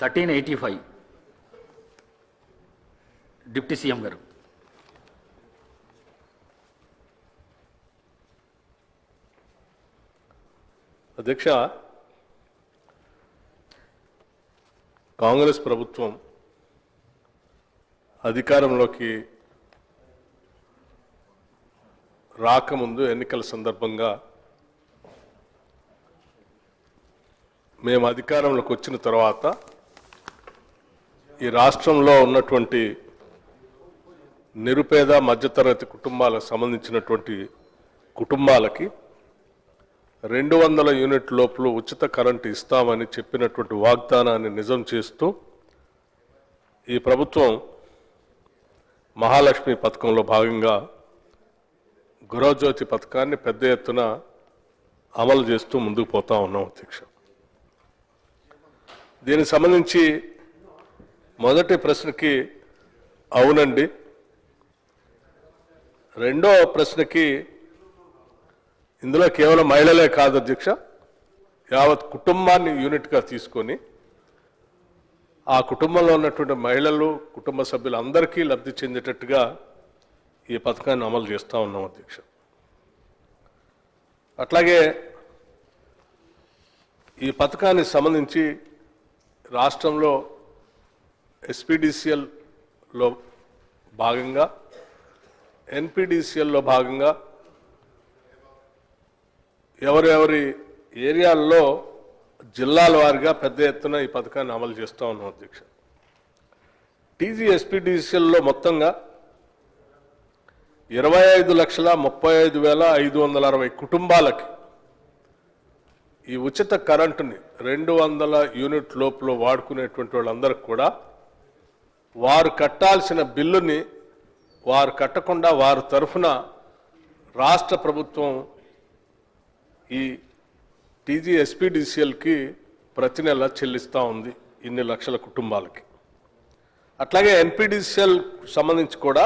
1385 deputy CM గారు. అధ్యక్ష, కాంగ్రెస్ ప్రభుత్వం అధికారంలోకి రాకముందు ఎన్నికల సందర్భంగా మేము అధికారంలోకి వచ్చిన తర్వాత ఈ రాష్ట్రంలో ఉన్నటువంటి నిరుపేద మధ్యతరగతి కుటుంబాలకు సంబంధించినటువంటి కుటుంబాలకి 200 యూనిట్ లోపల ఉచిత కరెంటు ఇస్తామని చెప్పినటువంటి వాగ్దానాన్ని నిజం చేస్తూ ఈ ప్రభుత్వం మహాలక్ష్మి పథకంలో భాగంగా గృహజ్యోతి పథకాన్ని పెద్ద ఎత్తున అమలు చేస్తూ ముందుకు పోతా ఉన్నాం అధ్యక్ష. దీనికి సంబంధించి మొదటి ప్రశ్నకి అవునండి, రెండో ప్రశ్నకి ఇందులో కేవలం మహిళలే కాదు అధ్యక్ష, యావత్ కుటుంబాన్ని యూనిట్గా తీసుకొని ఆ కుటుంబంలో ఉన్నటువంటి మహిళలు కుటుంబ సభ్యులు అందరికీ లబ్ధి చెందేటట్టుగా ఈ పథకాన్ని అమలు చేస్తూ ఉన్నాం అధ్యక్ష. అట్లాగే ఈ పథకానికి సంబంధించి రాష్ట్రంలో ఎస్పీడీసీఎల్లో భాగంగా ఎన్పీడీసీఎల్లో భాగంగా ఎవరెవరి ఏరియాల్లో జిల్లాల వారిగా పెద్ద ఎత్తున ఈ పథకాన్ని అమలు చేస్తూ ఉన్నాం అధ్యక్ష. ఎస్పీడీసీఎల్లో మొత్తంగా 25,35,560 కుటుంబాలకి ఈ ఉచిత కరెంటుని 200 యూనిట్ లోపల వాడుకునేటువంటి వాళ్ళందరికీ కూడా వారు కట్టాల్సిన బిల్లుని వారు కట్టకుండా వారి తరఫున రాష్ట్ర ప్రభుత్వం ఈ ఎస్పీడీసీఎల్కి ప్రతి నెల చెల్లిస్తూ ఉంది ఇన్ని లక్షల కుటుంబాలకి. అట్లాగే ఎన్పీడీసీఎల్ సంబంధించి కూడా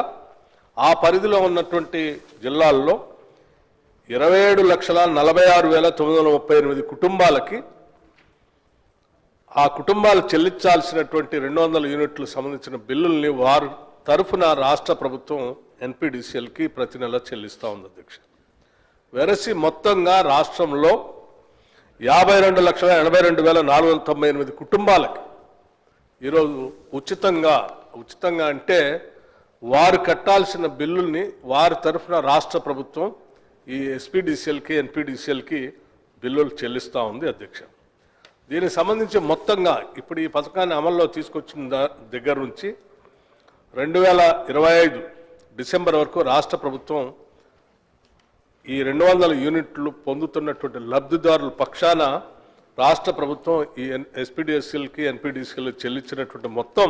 ఆ పరిధిలో ఉన్నటువంటి జిల్లాల్లో 27,46,938 కుటుంబాలకి ఆ కుటుంబాలు చెల్లించాల్సినటువంటి 200 యూనిట్లు సంబంధించిన బిల్లుల్ని వారి తరఫున రాష్ట్ర ప్రభుత్వం ఎన్పీడీసీఎల్కి ప్రతి నెల చెల్లిస్తూ ఉంది అధ్యక్ష. వెరసి మొత్తంగా రాష్ట్రంలో 52,82,498 కుటుంబాలకి ఈరోజు ఉచితంగా అంటే వారు కట్టాల్సిన బిల్లుల్ని వారి తరఫున రాష్ట్ర ప్రభుత్వం ఈ ఎస్పీడీసీఎల్కి ఎన్పీడీసీఎల్కి బిల్లులు చెల్లిస్తూ ఉంది అధ్యక్ష. దీనికి సంబంధించి మొత్తంగా ఇప్పుడు ఈ పథకాన్ని అమల్లో తీసుకొచ్చిన దగ్గర నుంచి 2025 డిసెంబర్ వరకు రాష్ట్ర ప్రభుత్వం ఈ 200 యూనిట్లు పొందుతున్నటువంటి లబ్ధిదారుల పక్షాన రాష్ట్ర ప్రభుత్వం ఈ ఎస్పీడీసీఎల్కి ఎన్పీడీసీఎల్కి చెల్లించినటువంటి మొత్తం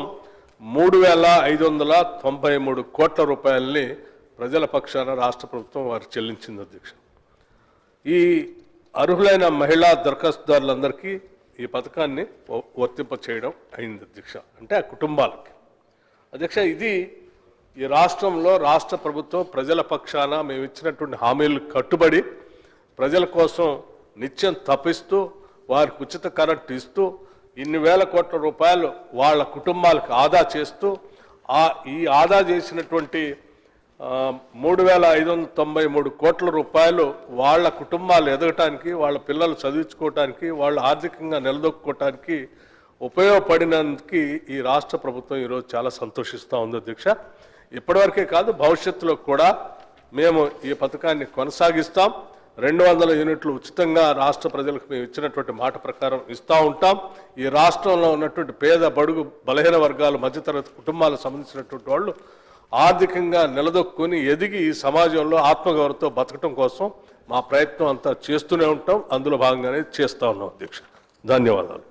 3,593 కోట్ల రూపాయలని ప్రజల పక్షాన రాష్ట్ర ప్రభుత్వం వారికి చెల్లించింది అధ్యక్ష. ఈ అర్హులైన మహిళా దరఖాస్తుదారులందరికీ ఈ పథకాన్ని వర్తింప చేయడం అయింది అధ్యక్ష, అంటే ఆ కుటుంబాలకి. అధ్యక్ష, ఇది ఈ రాష్ట్రంలో రాష్ట్ర ప్రభుత్వం ప్రజల పక్షాన మేము ఇచ్చినటువంటి హామీలు కట్టుబడి ప్రజల కోసం నిత్యం తప్పిస్తూ వారికి ఉచిత కరెంటు ఇస్తూ ఇన్ని వేల కోట్ల రూపాయలు వాళ్ళ కుటుంబాలకు ఆదా చేస్తూ ఈ ఆదా చేసినటువంటి 3,593 కోట్ల రూపాయలు వాళ్ళ కుటుంబాలు ఎదగటానికి, వాళ్ళ పిల్లలు చదివించుకోవటానికి, వాళ్ళు ఆర్థికంగా నిలదొక్కుకోవటానికి ఉపయోగపడినందుకు ఈ రాష్ట్ర ప్రభుత్వం ఈరోజు చాలా సంతోషిస్తూ ఉంది అధ్యక్ష. ఇప్పటివరకే కాదు, భవిష్యత్తులో కూడా మేము ఈ పథకాన్ని కొనసాగిస్తాం. 200 యూనిట్లు ఉచితంగా రాష్ట్ర ప్రజలకు మేము ఇచ్చినటువంటి మాట ప్రకారం ఇస్తూ ఉంటాం. ఈ రాష్ట్రంలో ఉన్నటువంటి పేద బడుగు బలహీన వర్గాలు మధ్యతరగతి కుటుంబాలకు సంబంధించినటువంటి వాళ్ళు ఆర్థికంగా నిలదొక్కుని ఎదిగి ఈ సమాజంలో ఆత్మగౌరవంతో బతకటం కోసం మా ప్రయత్నం అంతా చేస్తూనే ఉంటాం. అందులో భాగంగానే చేస్తూ ఉన్నాం అధ్యక్ష. ధన్యవాదాలు.